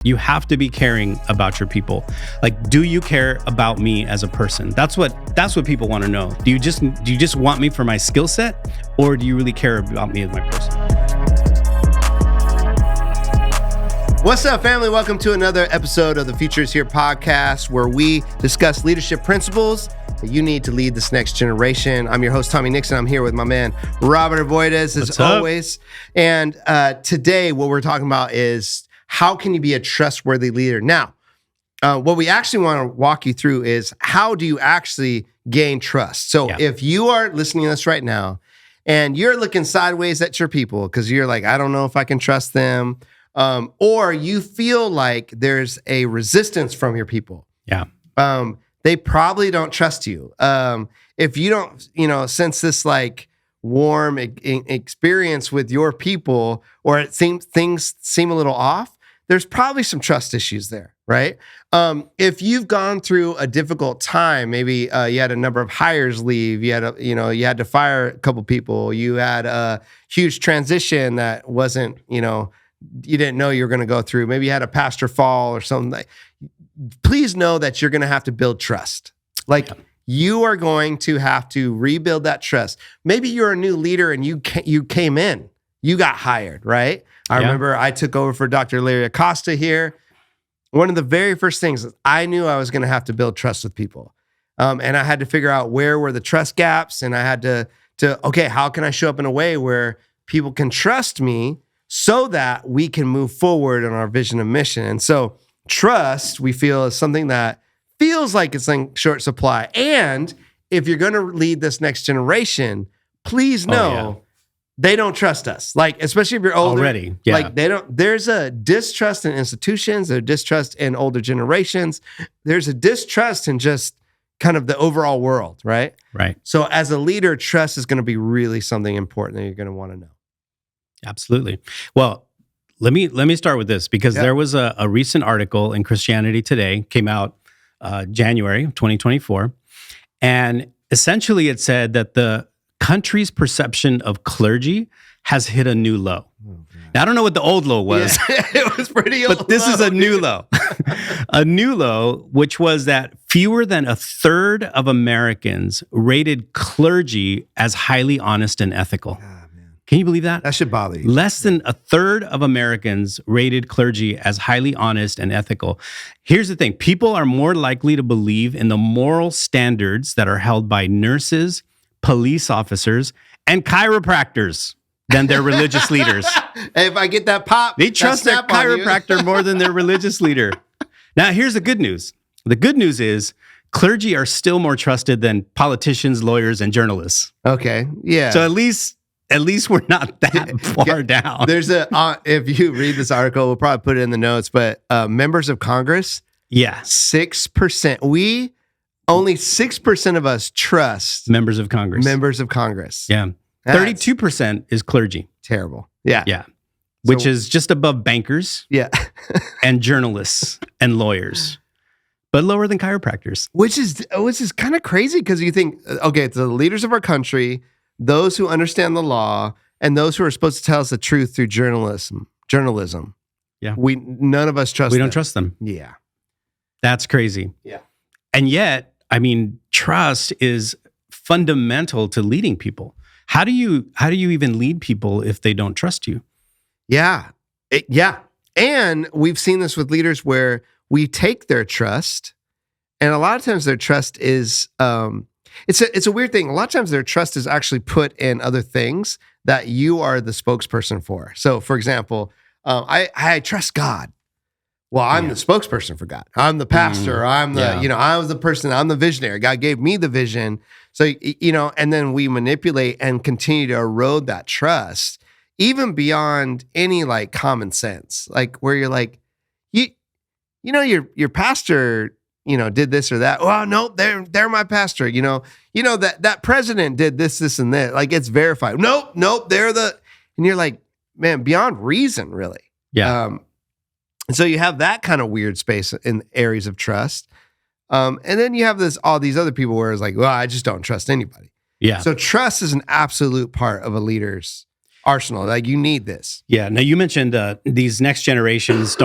You have to be caring about your people. Like, do you care about me as a person? That's what people want to know. Do you just want me for my skill set, or do you really care about me as my person? What's up, family? Welcome to another episode of the Future is Here podcast, where we discuss leadership principles that you need to lead this next generation. I'm your host, Tommy Nixon. I'm here with my man, Robert Avoides, as always. And today, what we're talking about is how can you be a trustworthy leader? Now, what we actually want to walk you through is how do you actually gain trust? So if you are listening to this right now and you're looking sideways at your people because you're like, I don't know if I can trust them, or you feel like there's a resistance from your people. They probably don't trust you. If you don't, sense this like warm experience with your people, or it seems things seem a little off, there's probably some trust issues there, right? If you've gone through a difficult time, maybe you had a number of hires leave, you had to fire a couple people, you had a huge transition that wasn't, you didn't know you were going to go through. Maybe you had a pastor fall or something. Please know that you're going to have to build trust. You are going to have to rebuild that trust. Maybe you're a new leader and you came in, you got hired, right? I remember I took over for Dr. Larry Acosta here. One of the very first things is I knew I was going to have to build trust with people. And I had to figure out where were the trust gaps. And I had to okay, how can I show up in a way where people can trust me so that we can move forward on our vision and mission? And so trust, we feel, is something that feels like it's in short supply. And if you're going to lead this next generation, please know they don't trust us. Especially if you're older. Already, they don't. There's a distrust in institutions. There's a distrust in older generations. There's a distrust in just kind of the overall world, right? Right. So as a leader, trust is going to be really something important that you're going to want to know. Absolutely. Well, let me start with this, because there was a recent article in Christianity Today, came out January of 2024, and essentially it said that the country's perception of clergy has hit a new low. Now, I don't know what the old low was. Yeah, it was pretty old. But this is a new low. A new low, which was that fewer than a third of Americans rated clergy as highly honest and ethical. Can you believe that? That should bother you. Less than a third of Americans rated clergy as highly honest and ethical. Here's the thing. People are more likely to believe in the moral standards that are held by nurses, police officers, and chiropractors than their religious leaders. Hey, if I get that pop, they trust their chiropractor more than their religious leader. Now, here's the good news. The good news is clergy are still more trusted than politicians, lawyers, and journalists. Okay, yeah. So at least we're not that far down. There's if you read this article, we'll probably put it in the notes, but members of Congress, 6%. Only 6% of us trust members of Congress. Yeah. 32% is clergy. Terrible. Yeah. Yeah. Which is just above bankers. Yeah. And journalists and lawyers, but lower than chiropractors. Which is kind of crazy, because you think, okay, it's the leaders of our country, those who understand the law, and those who are supposed to tell us the truth through journalism. Yeah. None of us trust them. We don't trust them. Yeah. That's crazy. Yeah. And yet, trust is fundamental to leading people. How do you even lead people if they don't trust you? Yeah. And we've seen this with leaders where we take their trust, and a lot of times their trust is, it's a weird thing. A lot of times their trust is actually put in other things that you are the spokesperson for. So, for example, I trust God. Well, I'm the spokesperson for God. I'm the pastor. I'm the, I was the person, I'm the visionary. God gave me the vision. So, and then we manipulate and continue to erode that trust, even beyond any common sense, where you're like, your pastor, did this or that. Well, no, they're my pastor. That president did this and that. It's verified. Nope, they're and you're like, man, beyond reason, really. Yeah. And so you have that kind of weird space in areas of trust. And then you have all these other people where it's like, well, I just don't trust anybody. Yeah. So trust is an absolute part of a leader's arsenal. Like you need this. Yeah. Now you mentioned these next generations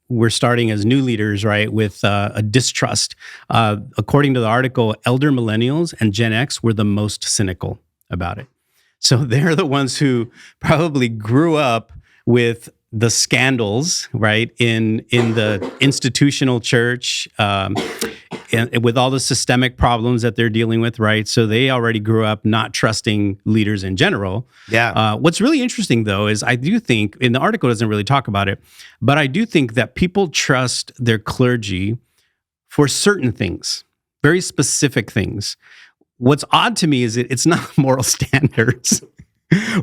we're starting as new leaders, right, with a distrust. According to the article, elder millennials and Gen X were the most cynical about it. So they're the ones who probably grew up with the scandals, right, in the institutional church, and with all the systemic problems that they're dealing with, right? So they already grew up not trusting leaders in general. Yeah. What's really interesting, though, is I do think, and the article doesn't really talk about it, but I do think that people trust their clergy for certain things, very specific things. What's odd to me is it's not moral standards.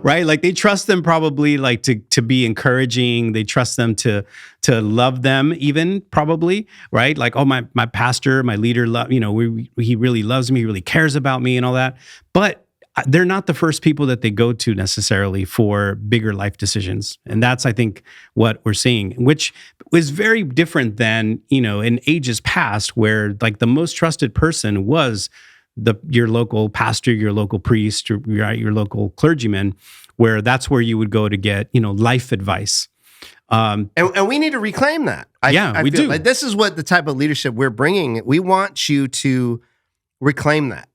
Right? Like they trust them probably like to be encouraging. They trust them to love them even probably, right? Like, oh, my pastor, my leader, he really loves me. He really cares about me and all that. But they're not the first people that they go to necessarily for bigger life decisions. And that's, I think, what we're seeing, which is very different than, in ages past where like the most trusted person was your local pastor, your local priest, or your local clergyman, where that's where you would go to get, life advice. And we need to reclaim that. I we feel do. like this is what the type of leadership we're bringing. We want you to reclaim that.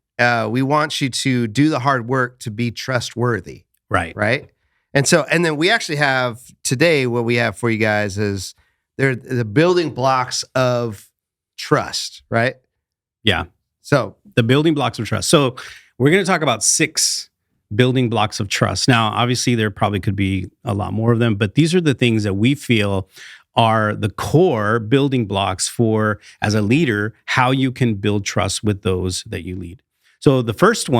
We want you to do the hard work to be trustworthy. Right. Right. And then we actually have today, what we have for you guys is they're the building blocks of trust. Right. Yeah. So the building blocks of trust. So we're going to talk about 6 building blocks of trust. Now, obviously, there probably could be a lot more of them, but these are the things that we feel are the core building blocks for, as a leader, how you can build trust with those that you lead. So the first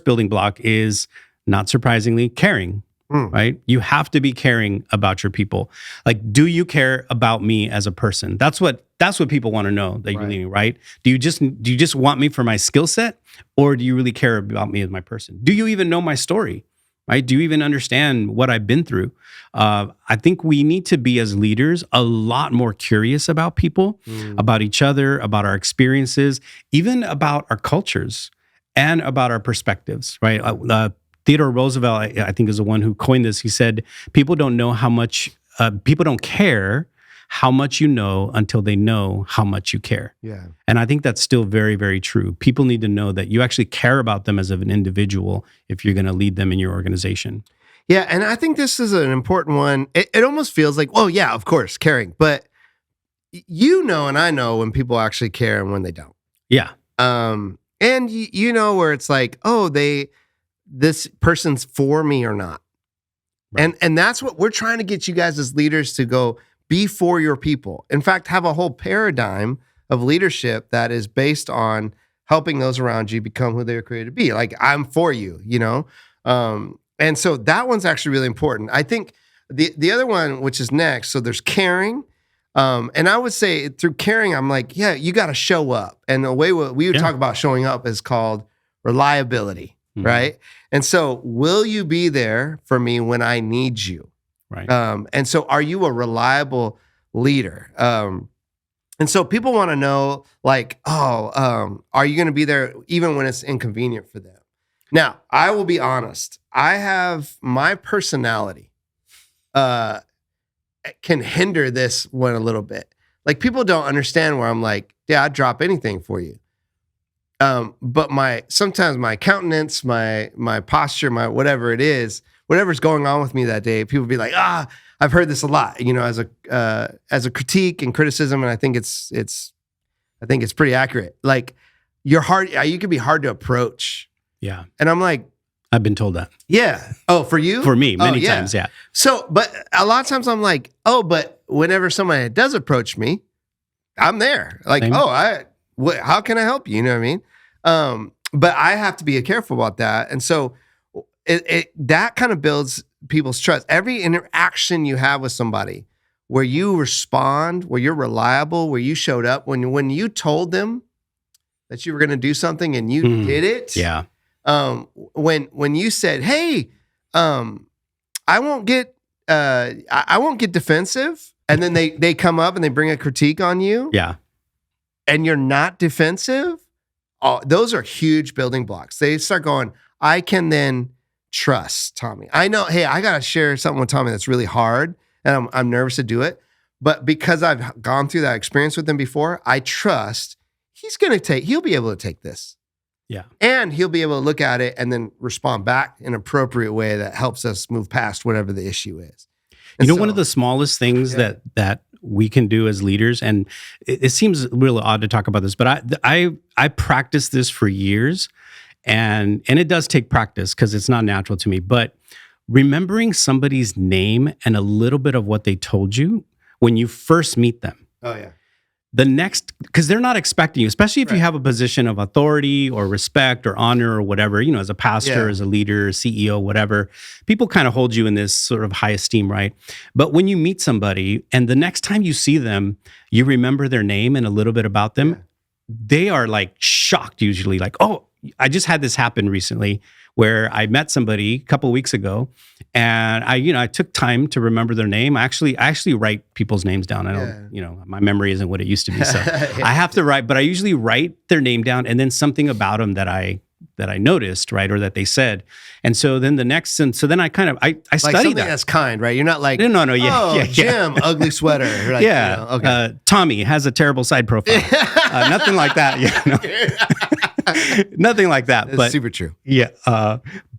building block is, not surprisingly, caring. Right? You have to be caring about your people. Like, do you care about me as a person? That's what people want to know that you're leading, right? Do you just want me for my skill set, or do you really care about me as my person? Do you even know my story? Right? Do you even understand what I've been through? I think we need to be, as leaders, a lot more curious about people, about each other, about our experiences, even about our cultures and about our perspectives, right? Theodore Roosevelt, I think, is the one who coined this. He said, people don't care how much you know until they know how much you care. Yeah. And I think that's still very, very true. People need to know that you actually care about them as an individual if you're going to lead them in your organization. Yeah. And I think this is an important one. It almost feels like, well, yeah, of course, caring. But and I know when people actually care and when they don't. Yeah. And where it's like, oh, this person's for me or not. Right. And that's what we're trying to get you guys as leaders to go be for your people. In fact, have a whole paradigm of leadership that is based on helping those around you become who they were created to be. Like, I'm for you, And so that one's actually really important. I think the other one, which is next, so there's caring. And I would say through caring, I'm like, yeah, you got to show up. And the way we would talk about showing up is called reliability. Mm-hmm. Right. And so will you be there for me when I need you? Right. And so are you a reliable leader? And so people want to know, like, are you going to be there even when it's inconvenient for them? Now, I will be honest. I have my personality can hinder this one a little bit. Like, people don't understand where I'm like, yeah, I'd drop anything for you. But sometimes my countenance, my posture, my whatever it is, whatever's going on with me that day, people be like, I've heard this a lot, as a critique and criticism, and I think it's pretty accurate. Like, you're hard, you can be hard to approach. Yeah, and I'm like, I've been told that. Yeah. Oh, for you? For me, many times. Yeah. So, but a lot of times I'm like, but whenever somebody does approach me, I'm there. Like, Same. How can I help you? You know what I mean? But I have to be careful about that. And so that kind of builds people's trust. Every interaction you have with somebody where you respond, where you're reliable, where you showed up, when you told them that you were going to do something and you did it. Yeah. When you said, hey, I won't get defensive. And then they come up and they bring a critique on you. Yeah. And you're not defensive. Oh, those are huge building blocks. They start going, I can then trust, Tommy. I know, hey, I got to share something with Tommy that's really hard, and I'm nervous to do it. But because I've gone through that experience with him before, I trust he'll be able to take this. Yeah. And he'll be able to look at it and then respond back in an appropriate way that helps us move past whatever the issue is. And one of the smallest things that we can do as leaders, and it seems really odd to talk about this, but I practiced this for years, and it does take practice because it's not natural to me. But remembering somebody's name and a little bit of what they told you when you first meet them. Oh yeah. Because they're not expecting you, especially if you have a position of authority or respect or honor or whatever, as a pastor, as a leader, CEO, whatever, people kind of hold you in this sort of high esteem, right? But when you meet somebody and the next time you see them, you remember their name and a little bit about them, they are like shocked usually, like, oh, I just had this happen recently where I met somebody a couple of weeks ago, and I took time to remember their name. I actually write people's names down. I don't, my memory isn't what it used to be, so I have to write. But I usually write their name down, and then something about them that I noticed, right, or that they said. And so then then I study like something that. That's kind, right? You're not like Jim, ugly sweater. Like, Tommy has a terrible side profile. Nothing like that. Nothing like that. It's but super true. Yeah.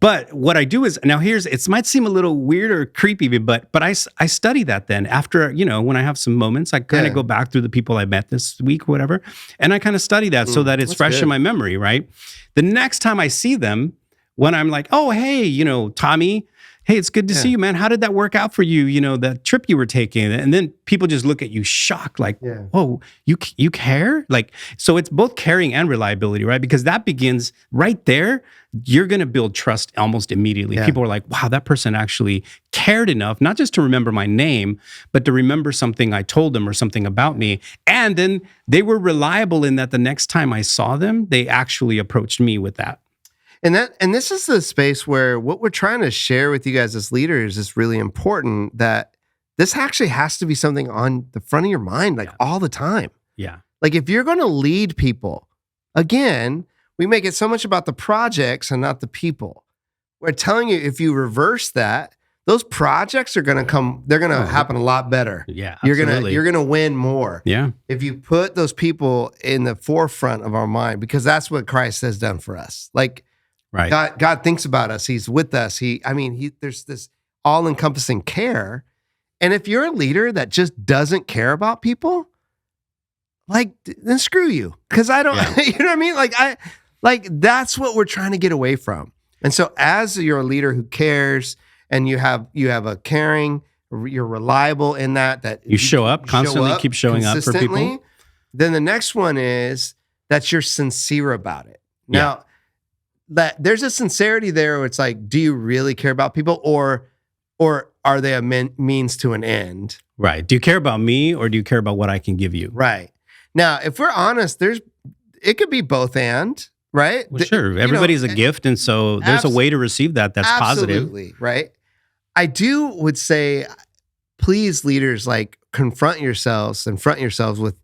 But what I do is now it might seem a little weird or creepy, but I study that then after, when I have some moments, I kind of go back through the people I met this week or whatever. And I kind of study that so that it's fresh in my memory, right? The next time I see them, when I'm like, oh, hey, Tommy, hey, it's good to see you, man. How did that work out for you? That trip you were taking. And then people just look at you shocked, like, whoa, you care? Like, so it's both caring and reliability, right? Because that begins right there. You're going to build trust almost immediately. Yeah. People are like, wow, that person actually cared enough, not just to remember my name, but to remember something I told them or something about me. And then they were reliable in that the next time I saw them, they actually approached me with that. And this is the space where what we're trying to share with you guys as leaders is really important, that this actually has to be something on the front of your mind, like all the time. Yeah. Like if you're going to lead people, again, we make it so much about the projects and not the people. We're telling you, if you reverse that, those projects are going to come, they're going to happen a lot better. Yeah. You're going to win more. Yeah. If you put those people in the forefront of our mind, because that's what Christ has done for us. Like, right. God thinks about us. He's with us. There's this all-encompassing care. And if you're a leader that just doesn't care about people, then screw you. Because I don't, you know what I mean? That's what we're trying to get away from. And so as you're a leader who cares and you have a caring, you're reliable in that you show up constantly, keep showing up for people. Then the next one is that you're sincere about it. Now, that there's a sincerity there where it's like, do you really care about people, or are they a means to an end? Right. Do you care about me, or do you care about what I can give you? Right. Now, if we're honest, it could be both and, right? Well, sure. Everybody's a gift, and so there's a way to receive that's positive. Absolutely, right? I would say, please, leaders, confront yourselves with,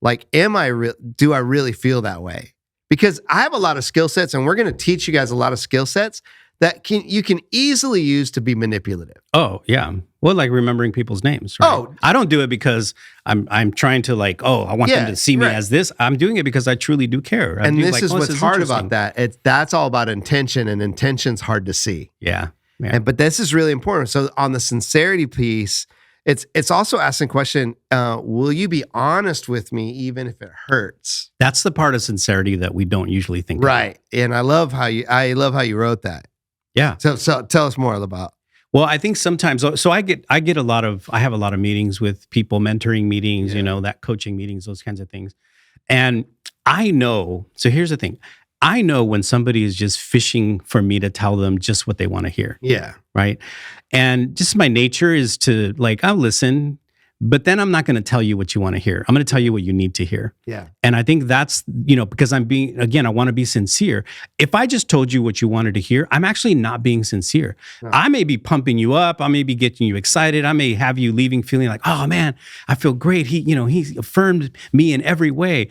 do I really feel that way? Because I have a lot of skill sets, and we're going to teach you guys a lot of skill sets that you can easily use to be manipulative. Oh, yeah. Well, like remembering people's names. Right? Oh, I don't do it because I'm trying to I want them to see me as this. I'm doing it because I truly do care. And this is what's hard about that. That's all about intention, and intention's hard to see. Yeah. But this is really important. So on the sincerity piece, it's also asking the question, will you be honest with me even if it hurts? That's the part of sincerity that we don't usually think right. About. And I love how you wrote that. Yeah. So tell us more about. Well, I think sometimes, so I have a lot of meetings with people, mentoring meetings, that coaching meetings, those kinds of things. And I know, so here's the thing. I know when somebody is just fishing for me to tell them just what they want to hear. Yeah. Right. And just my nature is to I'll listen, but then I'm not going to tell you what you want to hear. I'm going to tell you what you need to hear. Yeah. And I think that's, because I want to be sincere. If I just told you what you wanted to hear, I'm actually not being sincere. No. I may be pumping you up. I may be getting you excited. I may have you leaving feeling like, oh man, I feel great. He affirmed me in every way.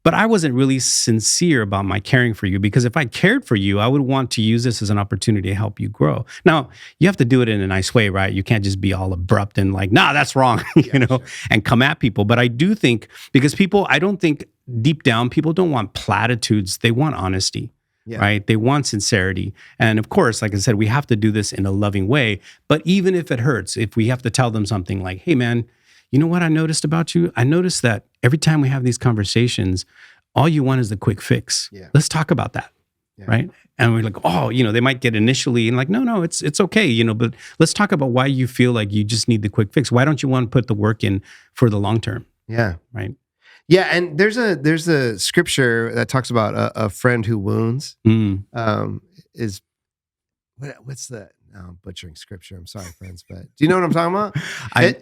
but I wasn't really sincere about my caring for you, because if I cared for you, I would want to use this as an opportunity to help you grow. Now, you have to do it in a nice way, right? You can't just be all abrupt and like, nah, that's wrong, Sure. and come at people. But I do think, because I don't think deep down, people don't want platitudes. They want honesty. Yeah. Right? They want sincerity. And of course, like I said, we have to do this in a loving way. But even if it hurts, if we have to tell them something like, hey, man, you know what I noticed about you? I noticed that every time we have these conversations, all you want is the quick fix. Yeah. Let's talk about that. Yeah. Right? And we're like, oh, they might get initially and like, no, it's okay, but let's talk about why you feel like you just need the quick fix. Why don't you want to put the work in for the long term? Yeah. Right. Yeah, and there's a scripture that talks about a friend who wounds. Is what's the? No, I'm butchering scripture. I'm sorry, friends, but do you know what I'm talking about?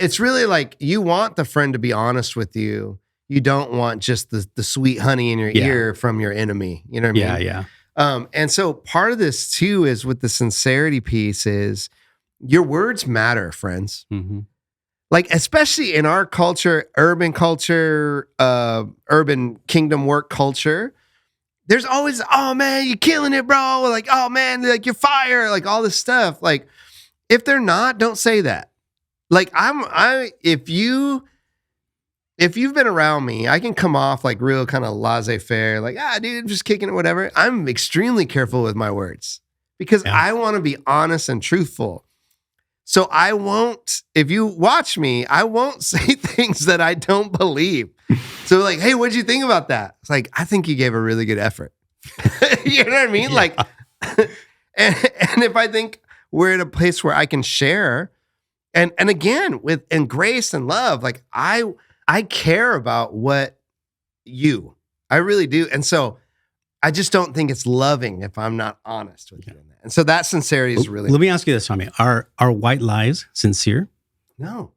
It's really like you want the friend to be honest with you. You don't want just the sweet honey in your ear from your enemy. You know what I mean? Yeah. And so part of this too is with the sincerity piece is your words matter, friends. Mm-hmm. Like, especially in our culture, urban kingdom work culture, there's always, oh man, you're killing it, bro. Like, oh man, like you're fire, like all this stuff. Like, if they're not, don't say that. Like, if you've been around me, I can come off like real kind of laissez-faire, like, dude, I'm just kicking it, whatever. I'm extremely careful with my words because I want to be honest and truthful. So I won't, if you watch me, I won't say things that I don't believe. So like, hey, what'd you think about that? It's like, I think you gave a really good effort. You know what I mean? Yeah. Like, and if I think we're in a place where I can share, and again, in grace and love, like I care about what I really do. And so I just don't think it's loving if I'm not honest with you in that. And so that sincerity is really. Let me ask you this, Tommy. Are white lies sincere? No.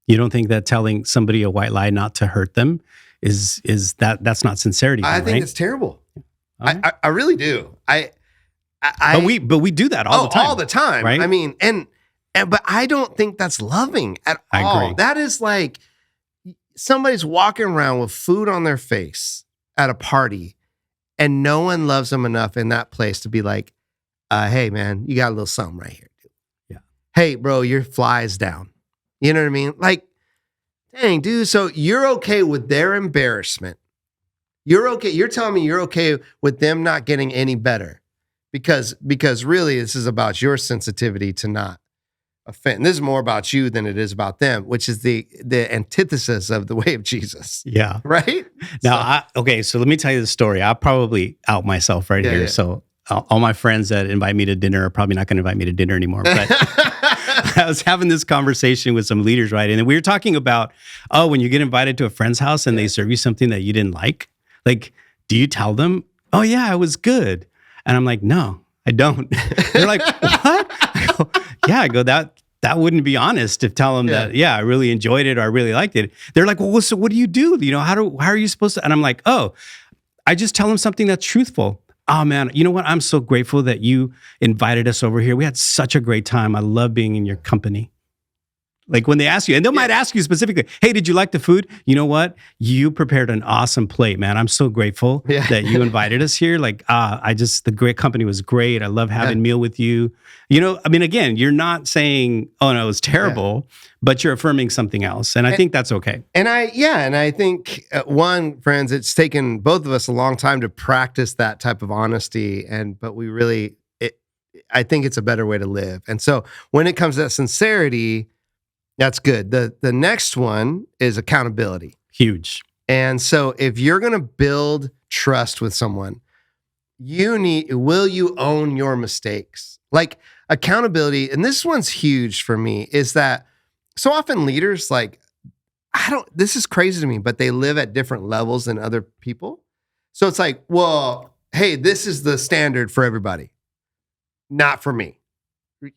You don't think that telling somebody a white lie not to hurt them is that's not sincerity? I think it's terrible. I really do. But we do that all the time. All the time, right? I mean, but I don't think that's loving at all. I agree. That is like somebody's walking around with food on their face at a party, and no one loves them enough in that place to be like, hey, man, you got a little something right here, dude. Yeah. Hey, bro, your fly's down. You know what I mean? Like, dang, dude, so you're okay with their embarrassment. You're okay. You're telling me you're okay with them not getting any better because really this is about your sensitivity to not offend. This is more about you than it is about them, which is the antithesis of the way of Jesus. Yeah. Right? Now, so let me tell you the story. I'll probably out myself here. Yeah. So all my friends that invite me to dinner are probably not going to invite me to dinner anymore. But I was having this conversation with some leaders, right? And we were talking about, when you get invited to a friend's house and they serve you something that you didn't like, do you tell them, oh yeah, it was good? And I'm like, no, I don't. They're like, what? I go, that wouldn't be honest to tell them that, I really enjoyed it or I really liked it. They're like, well, so what do you do? How are you supposed to? And I'm like, I just tell them something that's truthful. Oh man, you know what? I'm so grateful that you invited us over here. We had such a great time. I love being in your company. Like when they ask you, and they might ask you specifically, hey, did you like the food? You know what? You prepared an awesome plate, man. I'm so grateful that you invited us here. Like, the great company was great. I love having a meal with you. Again, you're not saying, oh no, it was terrible, but you're affirming something else. And I think that's okay. And I think, friends, it's taken both of us a long time to practice that type of honesty. But we really, I think it's a better way to live. And so when it comes to that sincerity, that's good. The next one is accountability. Huge. And so if you're going to build trust with someone, will you own your mistakes? Like accountability, and this one's huge for me, is that so often leaders, this is crazy to me, but they live at different levels than other people. So it's like, well, hey, this is the standard for everybody, not for me.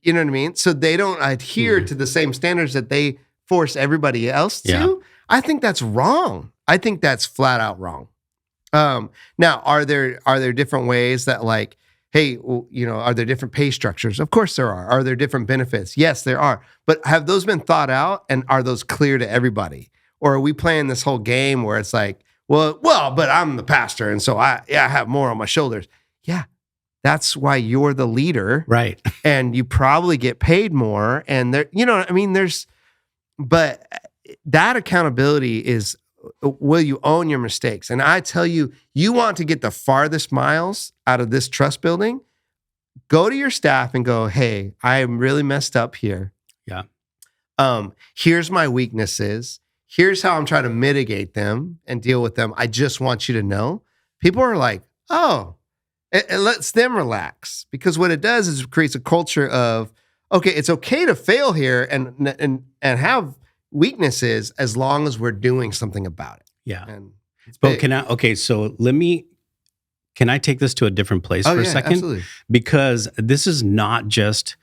You know what I mean? So they don't adhere to the same standards that they force everybody else to. Yeah. I think that's wrong. I think that's flat out wrong. Now, are there different ways that hey, are there different pay structures? Of course there are. Are there different benefits? Yes, there are. But have those been thought out and are those clear to everybody? Or are we playing this whole game where it's like, well, but I'm the pastor, and so I have more on my shoulders. Yeah, that's why you're the leader, Right. and you probably get paid more. And there, I mean, but that accountability is, will you own your mistakes? And I tell you, you want to get the farthest miles out of this trust building, go to your staff and go, hey, I am really messed up here. Yeah. Here's my weaknesses. Here's how I'm trying to mitigate them and deal with them. I just want you to know. People are like, oh, it lets them relax, because what it does is it creates a culture of, okay, it's okay to fail here and have weaknesses as long as we're doing something about it. Yeah. And it's But big. so can I take this to a different place for a second? Absolutely. Because this is not just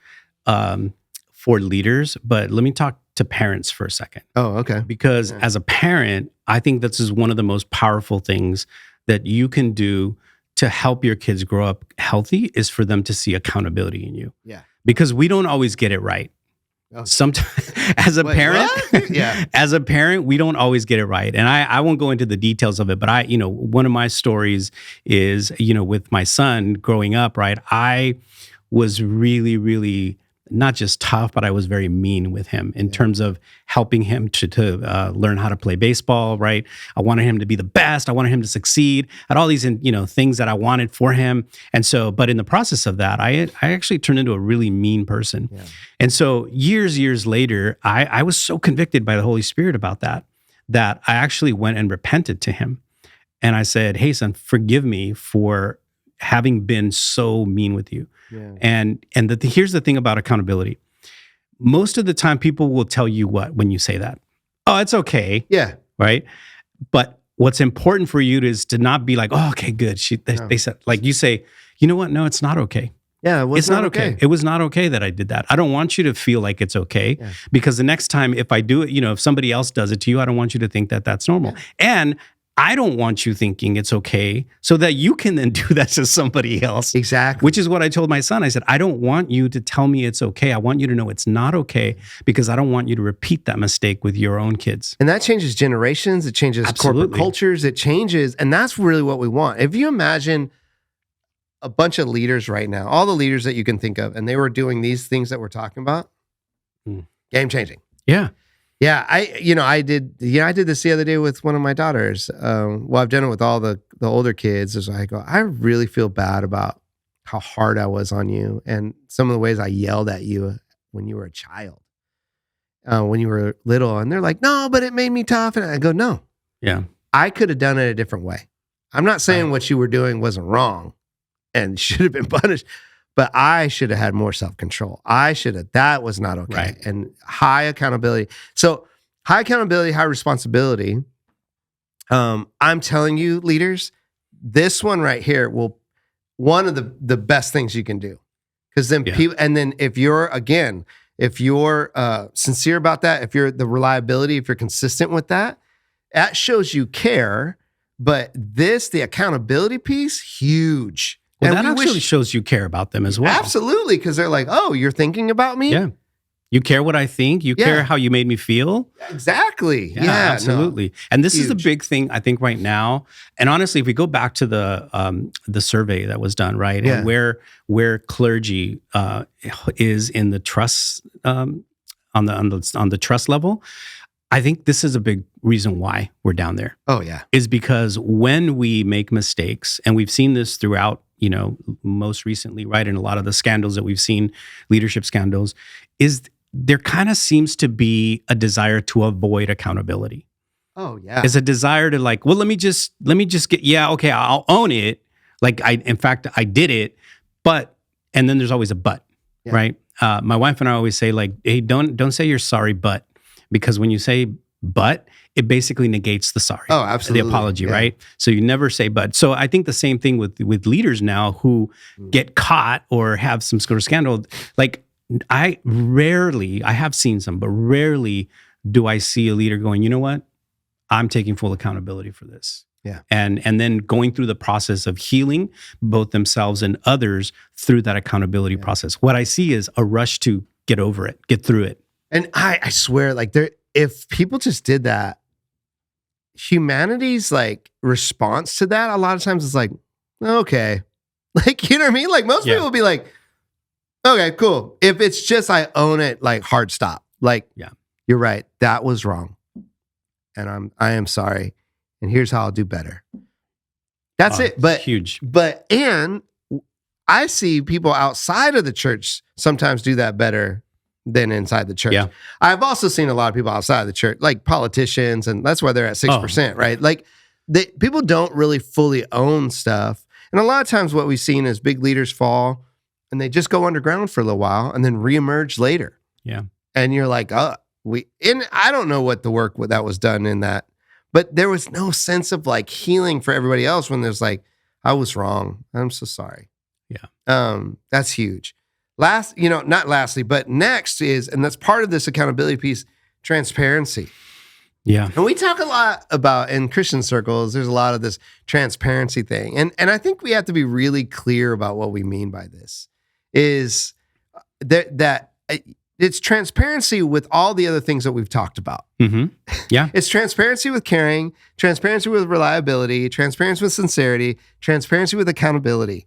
for leaders, but let me talk to parents for a second. Oh, okay. Because as a parent, I think this is one of the most powerful things that you can do to help your kids grow up healthy, is for them to see accountability in you. Yeah. Because we don't always get it right. Okay. Sometimes as a parent, Yeah. as a parent, we don't always get it right. And I won't go into the details of it, but one of my stories is, with my son growing up, right? I was really, really not just tough, but I was very mean with him in terms of helping him to learn how to play baseball, right? I wanted him to be the best. I wanted him to succeed at all these, things that I wanted for him. And so, but in the process of that, I actually turned into a really mean person. Yeah. And so years later, I was so convicted by the Holy Spirit about that I actually went and repented to him. And I said, hey, son, forgive me for having been so mean with you. Yeah. And here's the thing about accountability. Most of the time, people will tell you what when you say that? Oh, it's okay. Yeah. Right. But what's important for you is to not be like, oh, okay, good. They said, like, you say, you know what? No, it's not okay. Yeah, it's not okay. It was not okay that I did that. I don't want you to feel like it's okay, because the next time if I do it, if somebody else does it to you, I don't want you to think that that's normal. Yeah. And I don't want you thinking it's okay so that you can then do that to somebody else. Exactly. Which is what I told my son. I said, I don't want you to tell me it's okay. I want you to know it's not okay, because I don't want you to repeat that mistake with your own kids. And that changes generations. It changes corporate cultures. It changes. And that's really what we want. If you imagine a bunch of leaders right now, all the leaders that you can think of, and they were doing these things that we're talking about, game changing. Yeah. Yeah, I did this the other day with one of my daughters. Well, I've done it with all the older kids. Is I go, I really feel bad about how hard I was on you, and some of the ways I yelled at you when you were a child, when you were little. And they're like, no, but it made me tough. And I go, no, yeah, I could have done it a different way. I'm not saying what you were doing wasn't wrong and should have been punished, but I should have had more self-control. That was not okay. Right. And high accountability. So high accountability, high responsibility. I'm telling you, leaders, this one right here one of the best things you can do. Because then people, and then if you're sincere about that, if you're the reliability, if you're consistent with that shows you care. But the accountability piece, huge. Well, that actually shows you care about them as well. Absolutely, because they're like, oh, you're thinking about me? Yeah. You care what I think. You care how you made me feel. Exactly. Yeah, absolutely. No. And this is a big thing, I think, right now. And honestly, if we go back to the survey that was done, right, and where clergy is in the trust on the trust level, I think this is a big reason why we're down there. Oh yeah, is because when we make mistakes, and we've seen this throughout, most recently, right, in a lot of the scandals that we've seen, leadership scandals, is there kind of seems to be a desire to avoid accountability. Oh yeah, it's a desire to like, well, let me just get, okay, I'll own it. Like in fact, I did it, but, and then there's always a but, right? My wife and I always say like, hey, don't say you're sorry, but, because when you say but, it basically negates the sorry. Oh, absolutely. The apology, right? So you never say but. So I think the same thing with leaders now who get caught or have some sort of scandal. Like I have seen some, but rarely do I see a leader going, you know what? I'm taking full accountability for this. Yeah. And then going through the process of healing both themselves and others through that accountability process. What I see is a rush to get over it, get through it. And I swear, like if people just did that, humanity's like response to that a lot of times is like, okay. Like, you know what I mean? Like most people will be like, okay, cool. If it's just I own it, like hard stop. Like, you're right. That was wrong. And I am sorry. And here's how I'll do better. That's it. But huge. And I see people outside of the church sometimes do that better than inside the church. Yeah. I've also seen a lot of people outside of the church, like politicians, and that's why they're at 6%, right? Like people don't really fully own stuff. And a lot of times what we've seen is big leaders fall and they just go underground for a little while and then reemerge later. Yeah. And you're like, and I don't know what the work that was done in that, but there was no sense of like healing for everybody else when there's like, I was wrong. I'm so sorry. Yeah. That's huge. Not lastly, but next is, and that's part of this accountability piece, transparency. Yeah. And we talk a lot about, in Christian circles, there's a lot of this transparency thing. And I think we have to be really clear about what we mean by this, is that it's transparency with all the other things that we've talked about. Mm-hmm. Yeah. It's transparency with caring, transparency with reliability, transparency with sincerity, transparency with accountability.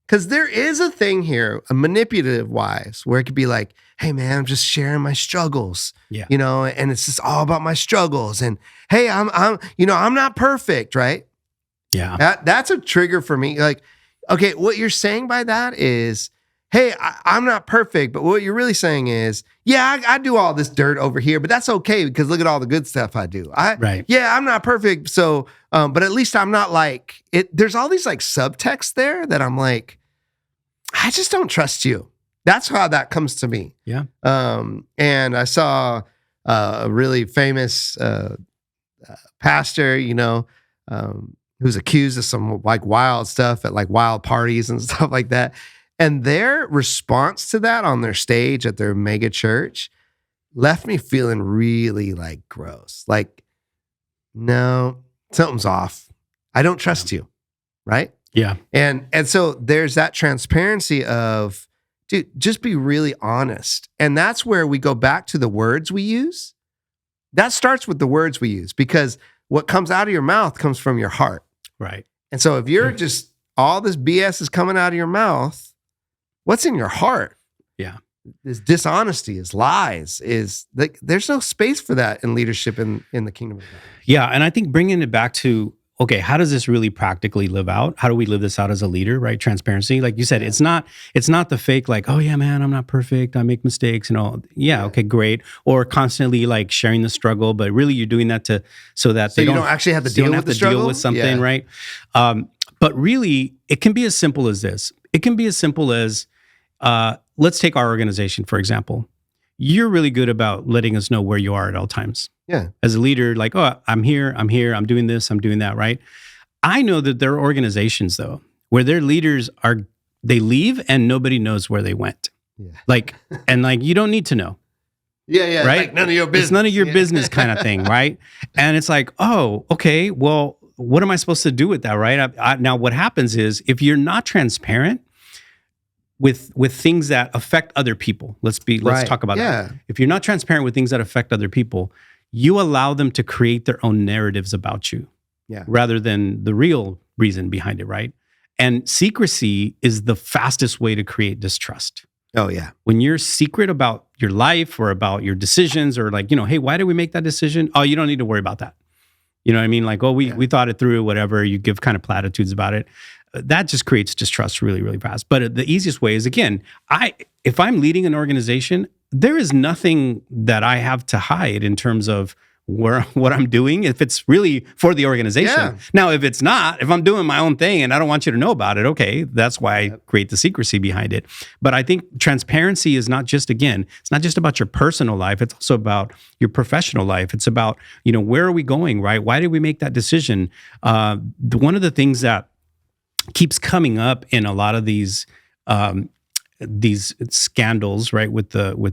Because there is a thing here, a manipulative wise, where it could be like, hey man, I'm just sharing my struggles, and it's just all about my struggles. And hey, I'm not perfect, right? Yeah. That's a trigger for me. Like, okay, what you're saying by that is, hey, I'm not perfect, but what you're really saying is, I do all this dirt over here, but that's okay because look at all the good stuff I do. Right. Yeah, I'm not perfect, so, but at least I'm not like it. There's all these like subtext there that I'm like, I just don't trust you. That's how that comes to me. Yeah. And I saw a really famous pastor, who's accused of some like wild stuff at like wild parties and stuff like that. And their response to that on their stage at their mega church left me feeling really like gross. Like, no, something's off. I don't trust you, right? Yeah. And so there's that transparency of, dude, just be really honest. And that's where we go back to the words we use. That starts with the words we use, because what comes out of your mouth comes from your heart. Right. And so if you're just, all this BS is coming out of your mouth, what's in your heart? Yeah. Is dishonesty, is lies, is like, there's no space for that in leadership in the kingdom of God. Yeah. And I think bringing it back to, okay, how does this really practically live out? How do we live this out as a leader, right? Transparency. Like you said, it's not the fake, like, oh yeah, man, I'm not perfect. I make mistakes and all. Yeah. Okay, great. Or constantly like sharing the struggle, but really you're doing that so that you don't actually have to deal with the struggle? Deal with something, right? But really it can be as simple as this. It can be as simple as, let's take our organization, for example. You're really good about letting us know where you are at all times. Yeah. As a leader, like, oh, I'm here, I'm doing this, I'm doing that, right? I know that there are organizations, though, where their leaders they leave and nobody knows where they went. Yeah. Like, and like, you don't need to know. Yeah. Right? Like none of your business. It's none of your business kind of thing, right? And it's like, oh, okay, well, what am I supposed to do with that, right? Now, what happens is, if you're not transparent with things that affect other people, let's talk about that. If you're not transparent with things that affect other people, you allow them to create their own narratives about you, rather than the real reason behind it, right? And secrecy is the fastest way to create distrust. Oh yeah. When you're secret about your life or about your decisions, or like, hey, why did we make that decision? Oh, you don't need to worry about that. You know what I mean? Like, oh, we thought it through, whatever. You give kind of platitudes about it. That just creates distrust really, really fast. But the easiest way is, again, if I'm leading an organization, there is nothing that I have to hide in terms of what I'm doing, if it's really for the organization. Yeah. Now, if it's not, if I'm doing my own thing and I don't want you to know about it, okay, that's why I create the secrecy behind it. But I think transparency is not just, again, it's not just about your personal life. It's also about your professional life. It's about, where are we going, right? Why did we make that decision? One of the things that keeps coming up in a lot of these scandals, right,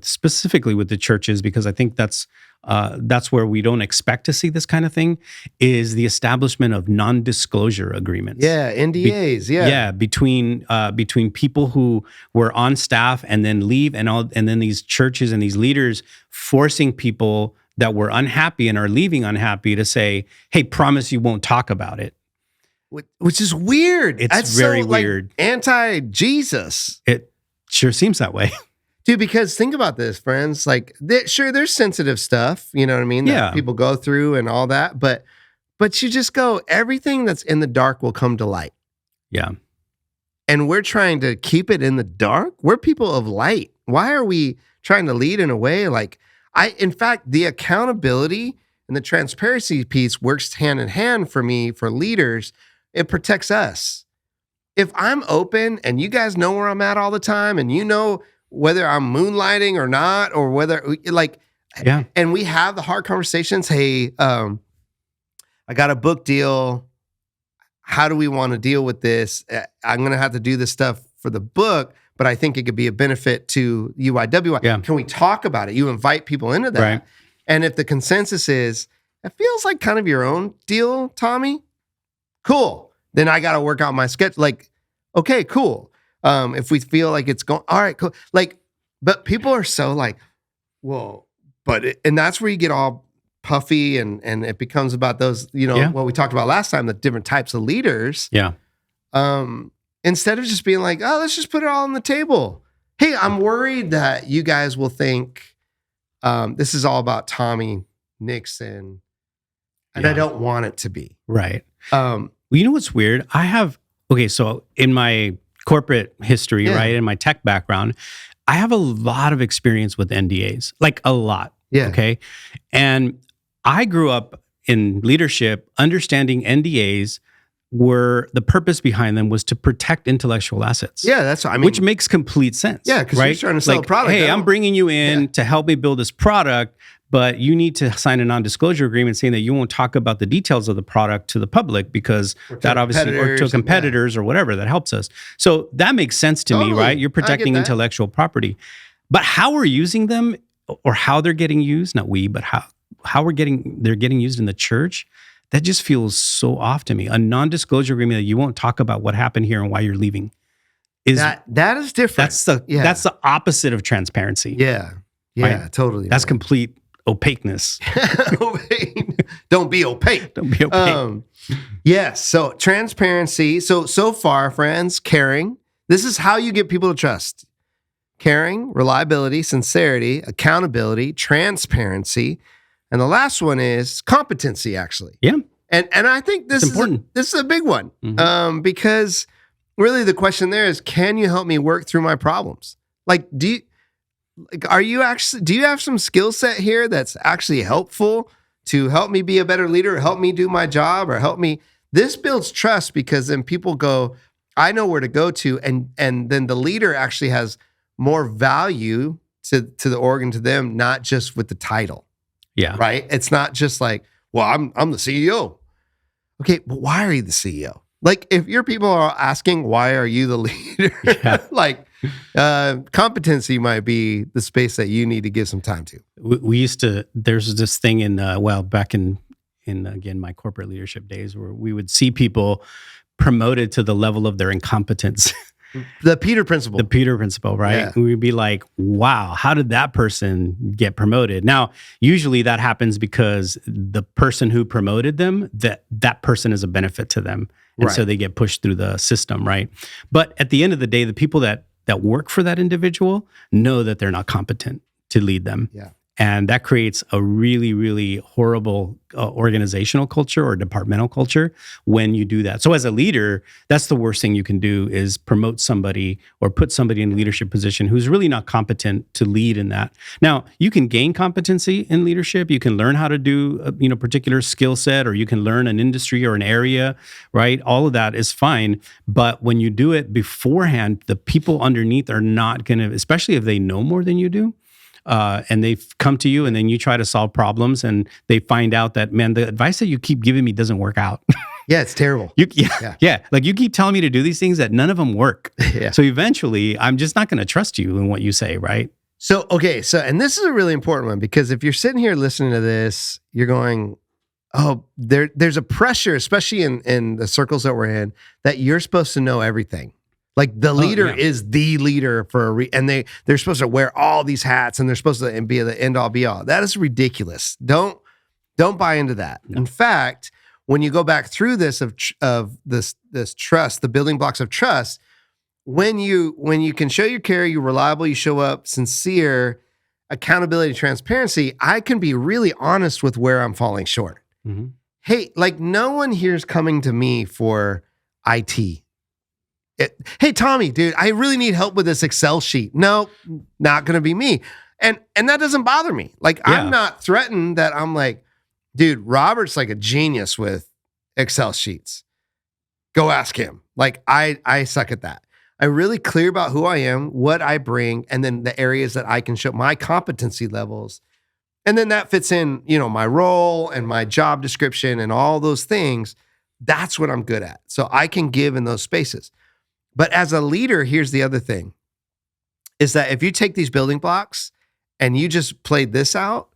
specifically with the churches, because I think that's where we don't expect to see this kind of thing, is the establishment of non-disclosure agreements. Yeah, NDAs. Between people who were on staff and then leave, and then these churches and these leaders forcing people that were unhappy and are leaving unhappy to say, hey, promise you won't talk about it. Which is weird. It's That's very so, like, weird. Anti-Jesus. It sure seems that way. Dude, because think about this, friends. Like, sure, there's sensitive stuff, you know what I mean? That Yeah. people go through and all that. But you just go, everything that's in the dark will come to light. Yeah. And we're trying to keep it in the dark. We're people of light. Why are we trying to lead in a way like in fact, the accountability and the transparency piece works hand in hand for me, for leaders. It protects us. If I'm open and you guys know where I'm at all the time and you know whether I'm moonlighting or not, or whether and we have the hard conversations. Hey, I got a book deal. How do we want to deal with this? I'm going to have to do this stuff for the book, but I think it could be a benefit to UIWI. Yeah. Can we talk about it? You invite people into that. Right. And if the consensus is, it feels like kind of your own deal, Tommy, cool. Then I got to work out my sketch. Like, okay, cool. If we feel like it's going, all right, cool. Like, but people are so like, whoa, and that's where you get all puffy and it becomes about those, what we talked about last time, the different types of leaders. Yeah. Instead of just being like, oh, let's just put it all on the table. Hey, I'm worried that you guys will think this is all about Tommy Nixon, and I don't want it to be. Right. Well, you know what's weird? So in my corporate history, right, in my tech background, I have a lot of experience with NDAs, like a lot. Yeah. Okay. And I grew up in leadership understanding NDAs were the purpose behind them was to protect intellectual assets. Yeah, that's what I mean. Which makes complete sense. Yeah, because right? you're trying to sell a product. Hey, I'm bringing you in to help me build this product, but you need to sign a non-disclosure agreement saying that you won't talk about the details of the product to the public because that obviously, or to competitors or whatever, that helps us. So that makes sense to me, right? You're protecting intellectual property. But how we're using them or how they're getting used, not we, but how they're getting used in the church, that just feels so off to me. A non-disclosure agreement that you won't talk about what happened here and why you're leaving is that is different. That's the opposite of transparency. Yeah. Yeah, right? Totally. That's complete opaqueness. Don't be opaque. Don't be opaque. Yes. So transparency. So far, friends, caring. This is how you get people to trust. Caring, reliability, sincerity, accountability, transparency. And the last one is competency, actually. Yeah. And I think this is important. This is a big one. Mm-hmm. Because really the question there is, can you help me work through my problems? Like, do you have some skill set here that's actually helpful to help me be a better leader, or help me do my job, or help me? This builds trust because then people go, I know where to go to. And then the leader actually has more value to the org and to them, not just with the title. Yeah. Right. It's not just like, well, I'm the CEO. Okay. But why are you the CEO? Like, if your people are asking, why are you the leader? Like, competency might be the space that you need to give some time to. We used to, there's this thing back in again, my corporate leadership days where we would see people promoted to the level of their incompetence. The Peter principle. The Peter principle, right? Yeah. We'd be like, wow, how did that person get promoted? Now, usually that happens because the person who promoted them, that person is a benefit to them. And so they get pushed through the system, right? But at the end of the day, the people that work for that individual know that they're not competent to lead them. Yeah. And that creates a really, really horrible organizational culture or departmental culture when you do that. So as a leader, that's the worst thing you can do is promote somebody or put somebody in a leadership position who's really not competent to lead in that. Now, you can gain competency in leadership. You can learn how to do a particular skill set, or you can learn an industry or an area, right? All of that is fine. But when you do it beforehand, the people underneath are not going to, especially if they know more than you do, and they've come to you and then you try to solve problems and they find out that, man, the advice that you keep giving me doesn't work out. Yeah, it's terrible. Yeah. Like, you keep telling me to do these things that none of them work. Yeah. So eventually I'm just not going to trust you in what you say, right? So, okay. So, and this is a really important one, because if you're sitting here listening to this, you're going, oh, there's a pressure, especially in the circles that we're in, that you're supposed to know everything. Like the leader yeah. is the leader for and they're supposed to wear all these hats and they're supposed to be the end all be all. That is ridiculous. Don't buy into that. No. In fact, when you go back through this of this trust, the building blocks of trust, when you can show your care, you're reliable, you show up, sincere, accountability, transparency, I can be really honest with where I'm falling short. Mm-hmm. Hey, like no one here is coming to me for IT. Hey, Tommy, dude, I really need help with this Excel sheet. No, not going to be me. And that doesn't bother me. Like, yeah. I'm not threatened that I'm like, dude, Robert's like a genius with Excel sheets. Go ask him. Like, I suck at that. I'm really clear about who I am, what I bring, and then the areas that I can show my competency levels. And then that fits in, my role and my job description and all those things. That's what I'm good at. So I can give in those spaces. But as a leader, here's the other thing, is that if you take these building blocks and you just played this out,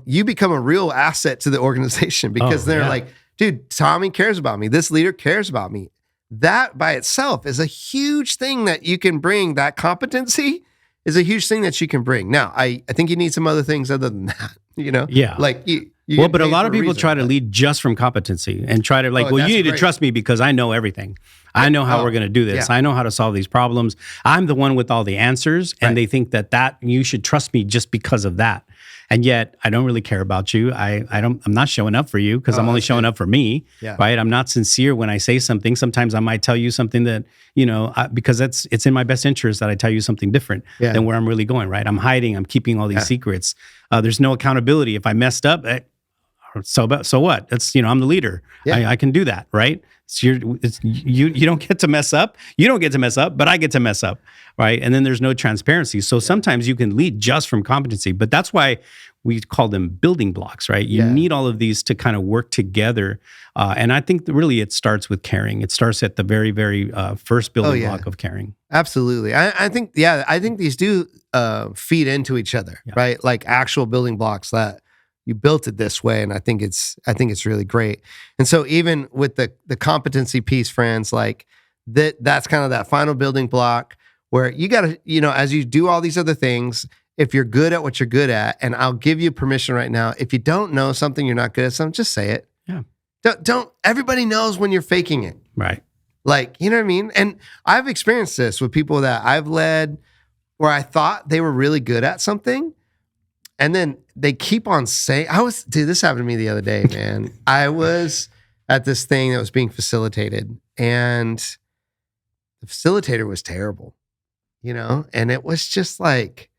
you become a real asset to the organization because they're like, dude, Tommy cares about me. This leader cares about me. That by itself is a huge thing that you can bring. That competency is a huge thing that you can bring. Now, I think you need some other things other than that, Yeah. Like you but a lot of people try to lead just from competency and try to you need to trust me because I know everything. I know how we're going to do this. Yeah. I know how to solve these problems. I'm the one with all the answers. And they think that you should trust me just because of that. And yet I don't really care about you. I'm not showing up for you because I'm only showing up for me, right? I'm not sincere when I say something. Sometimes I might tell you something that, because it's in my best interest that I tell you something different than where I'm really going, right? I'm hiding, I'm keeping all these secrets. There's no accountability. If I messed up, so what? That's, I'm the leader. Yeah. I can do that, right? So you don't get to mess up. You don't get to mess up, but I get to mess up, right? And then there's no transparency. So sometimes you can lead just from competency, but that's why we call them building blocks, right? You need all of these to kind of work together. And I think really it starts with caring. It starts at the very, very first building block of caring. Absolutely. I think these do feed into each other, right? Like actual building blocks that you built it this way, and I think it's really great. And so even with the competency piece, friends, like that's kind of that final building block where you got to, as you do all these other things, if you're good at what you're good at, and I'll give you permission right now, if you don't know something, you're not good at something, just say it. Yeah. Don't everybody knows when you're faking it. Right. Like, you know what I mean? And I've experienced this with people that I've led where I thought they were really good at something. And then they keep on saying, this happened to me the other day, man. I was at this thing that was being facilitated and the facilitator was terrible, and it was just like,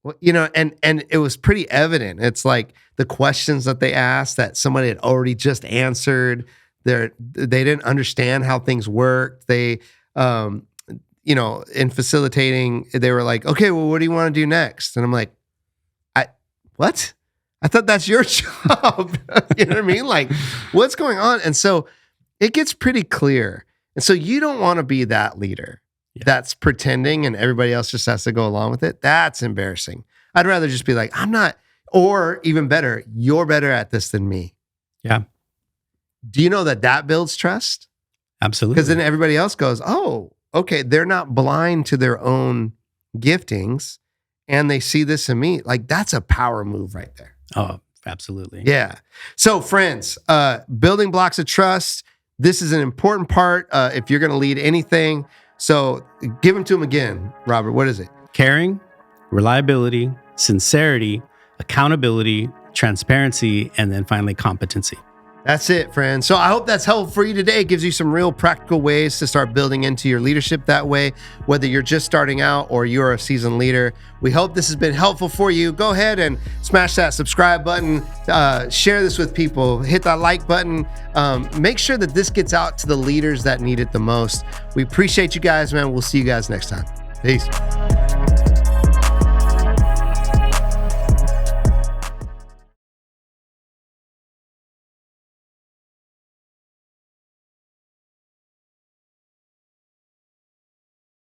and it was pretty evident. It's like the questions that they asked that somebody had already just answered. They didn't understand how things worked. They, in facilitating, they were like, okay, well, what do you want to do next? And I'm like, what? I thought that's your job. You know what I mean? Like, what's going on? And so it gets pretty clear. And so you don't want to be that leader that's pretending and everybody else just has to go along with it. That's embarrassing. I'd rather just be like, I'm not, or even better, you're better at this than me. Yeah. Do you know that builds trust? Absolutely. Because then everybody else goes, oh, okay, they're not blind to their own giftings. And they see this in me. Like, that's a power move right there. Oh, absolutely. Yeah. So friends, building blocks of trust. This is an important part if you're going to lead anything. So give them to them again, Robert. What is it? Caring, reliability, sincerity, accountability, transparency, and then finally competency. That's it, friends. So I hope that's helpful for you today. It gives you some real practical ways to start building into your leadership that way, whether you're just starting out or you're a seasoned leader. We hope this has been helpful for you. Go ahead and smash that subscribe button. Share this with people. Hit that like button. Make sure that this gets out to the leaders that need it the most. We appreciate you guys, man. We'll see you guys next time. Peace.